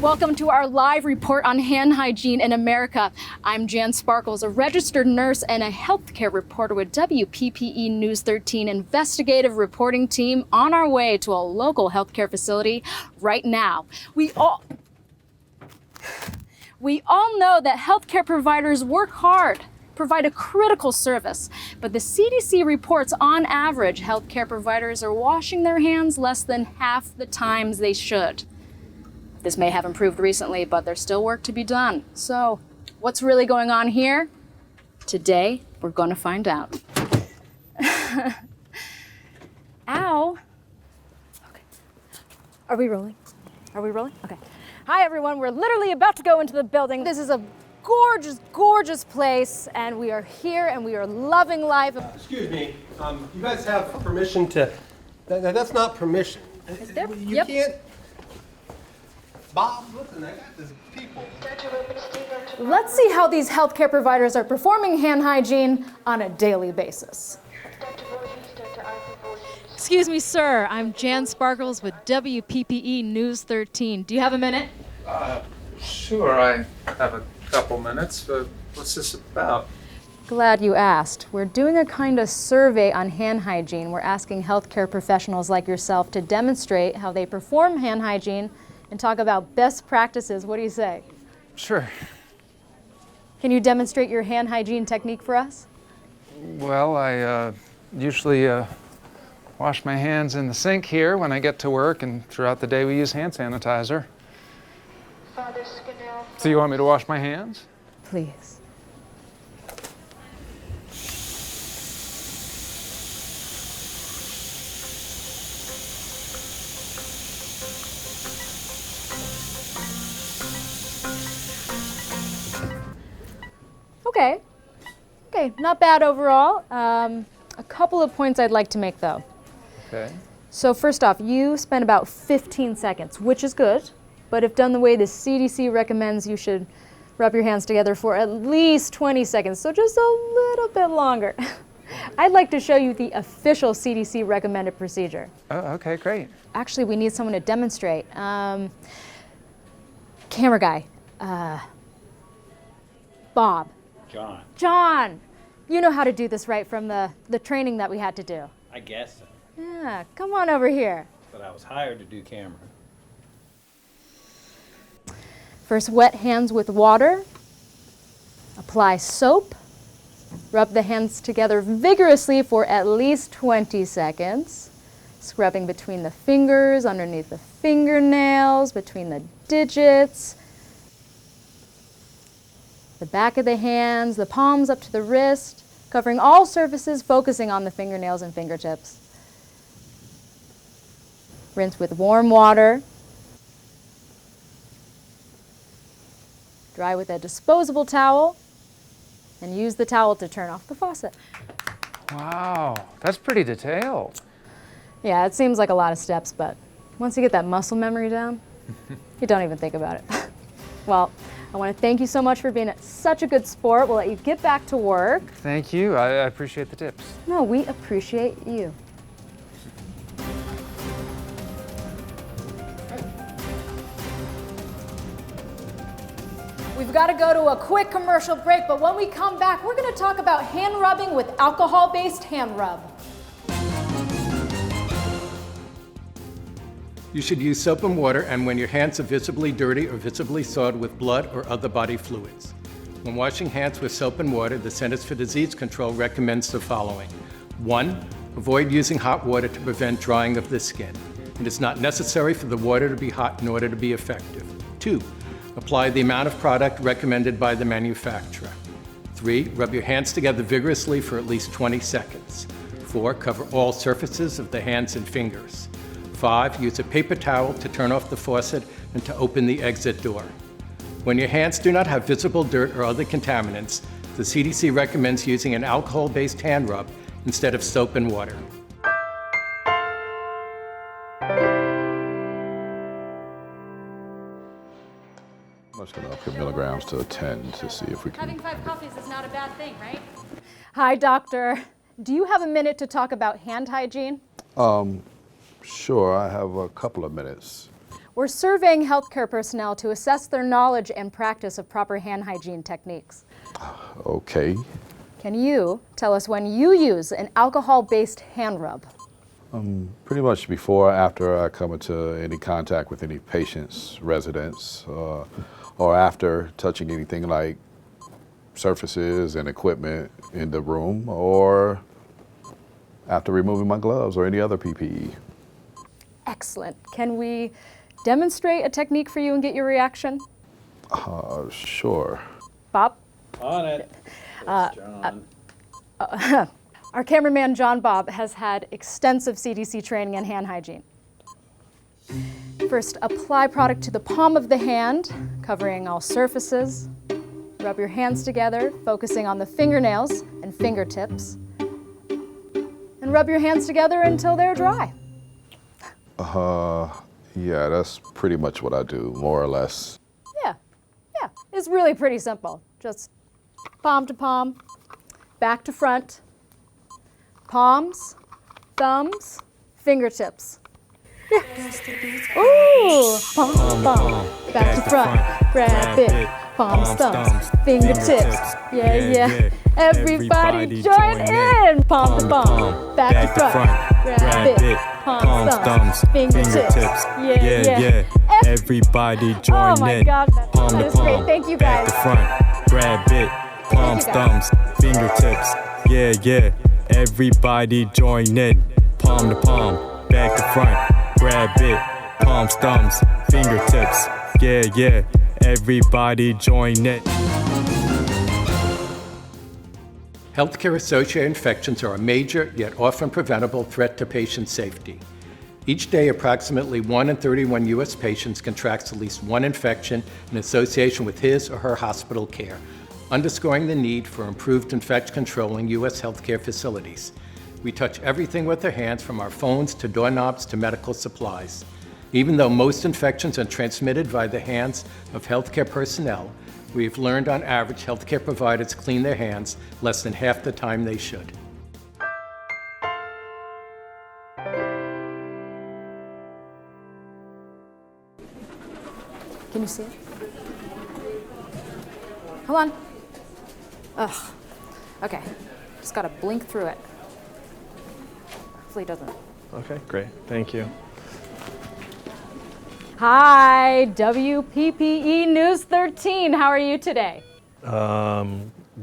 Welcome to our live report on hand hygiene in America. I'm Jan Sparkles, a registered nurse and a healthcare reporter with WPPE News 13 investigative reporting team on our way to a local healthcare facility right now. We all know that healthcare providers work hard, provide a critical service, but the CDC reports on average healthcare providers are washing their hands less than half the times they should. This may have improved recently, but there's still work to be done. So, what's really going on here? Today, we're going to find out. Ow. Okay. Are we rolling? Are we rolling? Okay. Hi, everyone. We're literally about to go into the building. This is a gorgeous, gorgeous place, and we are here, and we are loving life. Excuse me. You guys have permission to... That's not permission. Is there? You can't... Bob, listen, I got this people. Let's see how these healthcare providers are performing hand hygiene on a daily basis. Excuse me, sir. I'm Jan Sparkles with WPPE News 13. Do you have a minute? Sure, I have a couple minutes. What's this about? Glad you asked. We're doing a kind of survey on hand hygiene. We're asking healthcare professionals like yourself to demonstrate how they perform hand hygiene and talk about best practices. What do you say? Sure. Can you demonstrate your hand hygiene technique for us? Well, I usually wash my hands in the sink here when I get to work, and throughout the day we use hand sanitizer. So you want me to wash my hands? Please. Okay, not bad overall. A couple of points I'd like to make though. Okay. So first off, you spent about 15 seconds, which is good, but if done the way the CDC recommends, you should rub your hands together for at least 20 seconds, so just a little bit longer. I'd like to show you the official CDC recommended procedure. Oh, okay, great. Actually, we need someone to demonstrate. Camera guy. Bob. John, you know how to do this right from the training that we had to do. I guess so. Yeah, come on over here. But I was hired to do camera. First, wet hands with water. Apply soap. Rub the hands together vigorously for at least 20 seconds. Scrubbing between the fingers, underneath the fingernails, between the digits. The back of the hands, the palms up to the wrist, covering all surfaces, focusing on the fingernails and fingertips. Rinse with warm water. Dry with a disposable towel, and use the towel to turn off the faucet. Wow, that's pretty detailed. Yeah, it seems like a lot of steps, but once you get that muscle memory down, you don't even think about it. Well, I want to thank you so much for being such a good sport. We'll let you get back to work. Thank you. I appreciate the tips. No, we appreciate you. We've got to go to a quick commercial break, but when we come back, we're going to talk about hand rubbing with alcohol-based hand rub. You should use soap and water and when your hands are visibly dirty or visibly soiled with blood or other body fluids. When washing hands with soap and water, the Centers for Disease Control recommends the following. 1. Avoid using hot water to prevent drying of the skin. It is not necessary for the water to be hot in order to be effective. 2. Apply the amount of product recommended by the manufacturer. 3. Rub your hands together vigorously for at least 20 seconds. 4. Cover all surfaces of the hands and fingers. 5. Use a paper towel to turn off the faucet and to open the exit door. When your hands do not have visible dirt or other contaminants, the CDC recommends using an alcohol-based hand rub instead of soap and water. I'm just going to up your milligrams to 10 to see if we can... Having 5 coffees is not a bad thing, right? Hi, doctor. Do you have a minute to talk about hand hygiene? Sure, I have a couple of minutes. We're surveying healthcare personnel to assess their knowledge and practice of proper hand hygiene techniques. Okay. Can you tell us when you use an alcohol-based hand rub? Pretty much before or after I come into any contact with any patients, residents, or after touching anything like surfaces and equipment in the room, or after removing my gloves or any other PPE. Excellent. Can we demonstrate a technique for you and get your reaction? Sure. Bob? On it. John. Our cameraman, John Bob, has had extensive CDC training in hand hygiene. First, apply product to the palm of the hand, covering all surfaces. Rub your hands together, focusing on the fingernails and fingertips. And rub your hands together until they're dry. Yeah, that's pretty much what I do, more or less. Yeah, it's really pretty simple. Just palm to palm, back to front, palms, thumbs, fingertips. Yeah. Ooh, palm to palm, back to front, grab it, palms, thumbs, fingertips. Yeah. Everybody join in. Palm to palm, back to front, grab it, palms, thumbs, fingertips. Yeah. Everybody join in. Oh my God, that is great. Thank you guys. Back to front, grab it, palms, thumbs, fingertips. Yeah. Everybody join in. Palm to palm, back to front, grab it, palms, thumbs, fingertips. Yeah. Everybody join in. Healthcare-associated infections are a major, yet often preventable threat to patient safety. Each day, approximately 1 in 31 U.S. patients contracts at least one infection in association with his or her hospital care, underscoring the need for improved infection control in U.S. healthcare facilities. We touch everything with our hands, from our phones to doorknobs to medical supplies. Even though most infections are transmitted by the hands of healthcare personnel, we have learned on average healthcare providers clean their hands less than half the time they should. Can you see it? Hold on. Ugh. Okay. Just gotta blink through it. Hopefully it doesn't. Okay, great. Thank you. Hi, WPPE News 13. How are you today?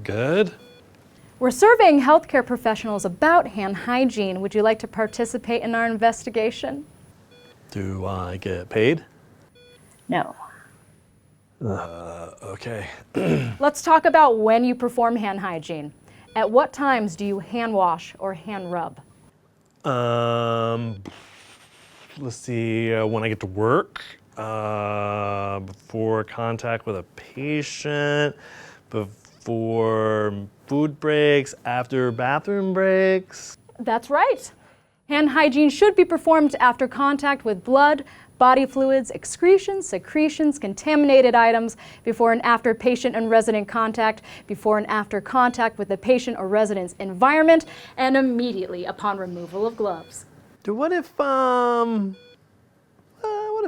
Good. We're surveying healthcare professionals about hand hygiene. Would you like to participate in our investigation? Do I get paid? No. Okay. Let's talk about when you perform hand hygiene. At what times do you hand wash or hand rub? Let's see, when I get to work, before contact with a patient, before food breaks, after bathroom breaks. That's right. Hand hygiene should be performed after contact with blood, body fluids, excretions, secretions, contaminated items, before and after patient and resident contact, before and after contact with the patient or resident's environment, and immediately upon removal of gloves. What if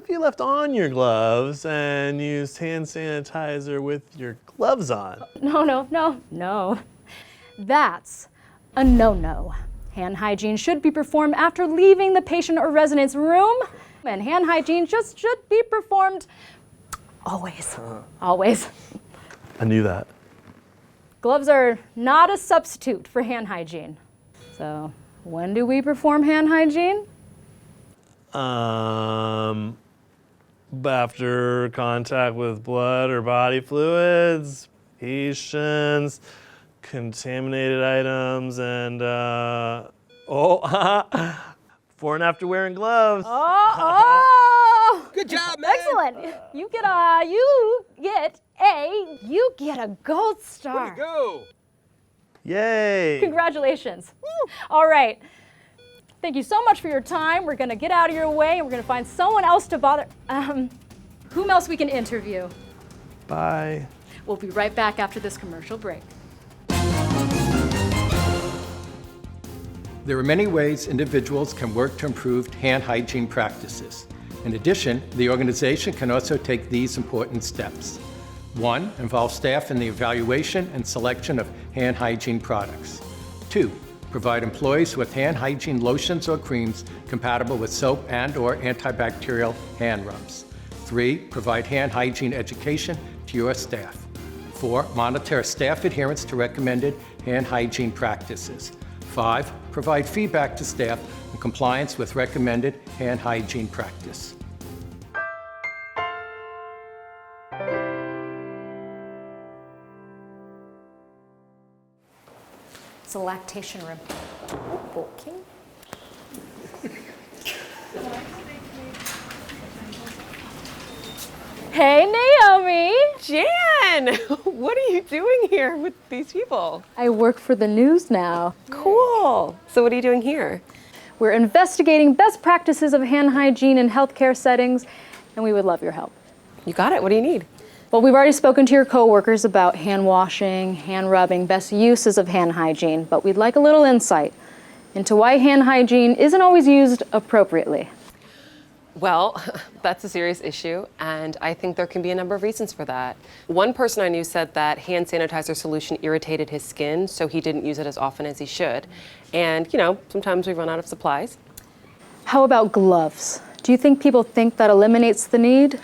you left on your gloves and used hand sanitizer with your gloves on? No. That's a no-no. Hand hygiene should be performed after leaving the patient or resident's room, and hand hygiene just should be performed always. Always. I knew that. Gloves are not a substitute for hand hygiene. So, when do we perform hand hygiene? After contact with blood or body fluids, patients, contaminated items, and before and after wearing gloves. Oh! Good job, man. Excellent. You get a gold star. Way to go. Yay! Congratulations. All right. Thank you so much for your time. We're going to get out of your way, and we're going to find someone else to bother. Whom else we can interview? Bye. We'll be right back after this commercial break. There are many ways individuals can work to improve hand hygiene practices. In addition, the organization can also take these important steps. 1. Involve staff in the evaluation and selection of hand hygiene products. 2. Provide employees with hand hygiene lotions or creams compatible with soap and/or antibacterial hand rubs. 3. Provide hand hygiene education to your staff. 4. Monitor staff adherence to recommended hand hygiene practices. 5. Provide feedback to staff in compliance with recommended hand hygiene practice. It's a lactation room. Okay. Hey, Naomi. Jan, what are you doing here with these people? I work for the news now. Cool. So what are you doing here? We're investigating best practices of hand hygiene in healthcare settings, and we would love your help. You got it. What do you need? Well, we've already spoken to your coworkers about hand washing, hand rubbing, best uses of hand hygiene, but we'd like a little insight into why hand hygiene isn't always used appropriately. Well, that's a serious issue, and I think there can be a number of reasons for that. One person I knew said that hand sanitizer solution irritated his skin, so he didn't use it as often as he should. And, sometimes we run out of supplies. How about gloves? Do you think people think that eliminates the need?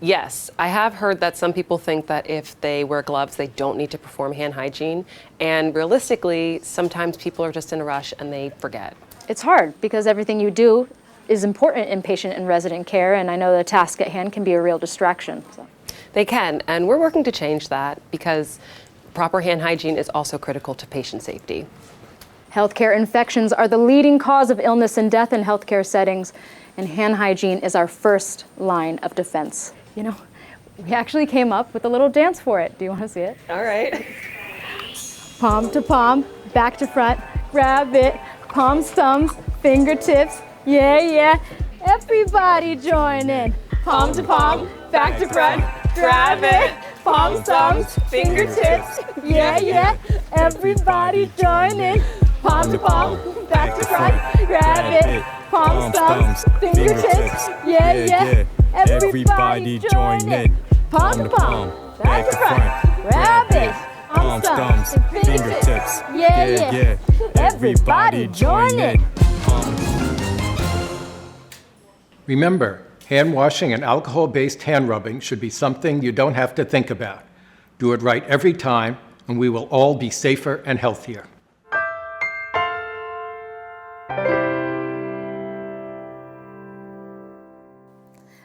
Yes, I have heard that some people think that if they wear gloves, they don't need to perform hand hygiene. And realistically, sometimes people are just in a rush and they forget. It's hard because everything you do is important in patient and resident care, and I know the task at hand can be a real distraction. So. They can, and we're working to change that because proper hand hygiene is also critical to patient safety. Healthcare infections are the leading cause of illness and death in healthcare settings, and hand hygiene is our first line of defense. We actually came up with a little dance for it. Do you want to see it? All right. Palm to palm, back to front, grab it, palms, thumbs, fingertips, yeah. Everybody join in. Palm to palm, back to front, grab it, palms, thumbs, fingertips, yeah. Everybody join in. Palm to palm, back to front, grab it, palms, thumbs, fingertips, yeah. Everybody join in. Palm to palm, back to front, grab it, palms, thumbs, fingertips, yeah. Everybody join in. Remember, hand washing and alcohol-based hand rubbing should be something you don't have to think about. Do it right every time, and we will all be safer and healthier.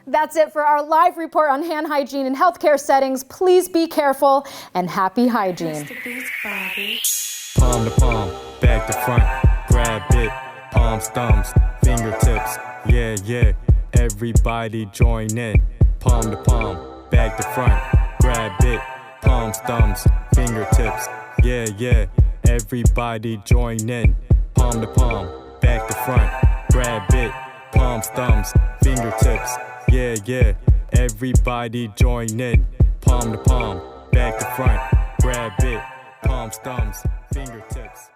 That's it for our live report on hand hygiene in healthcare settings. Please be careful and happy hygiene. Palm to palm, back to front, grab it, palms, thumbs, fingertips, yeah. Everybody join in. Palm to palm, back to front, grab it, palms, thumbs, fingertips, yeah. Everybody join in. Palm to palm, back to front, grab it, palms, thumbs, fingertips, yeah. Everybody join in. Palm to palm, back to front, grab it, palms, thumbs, fingertips.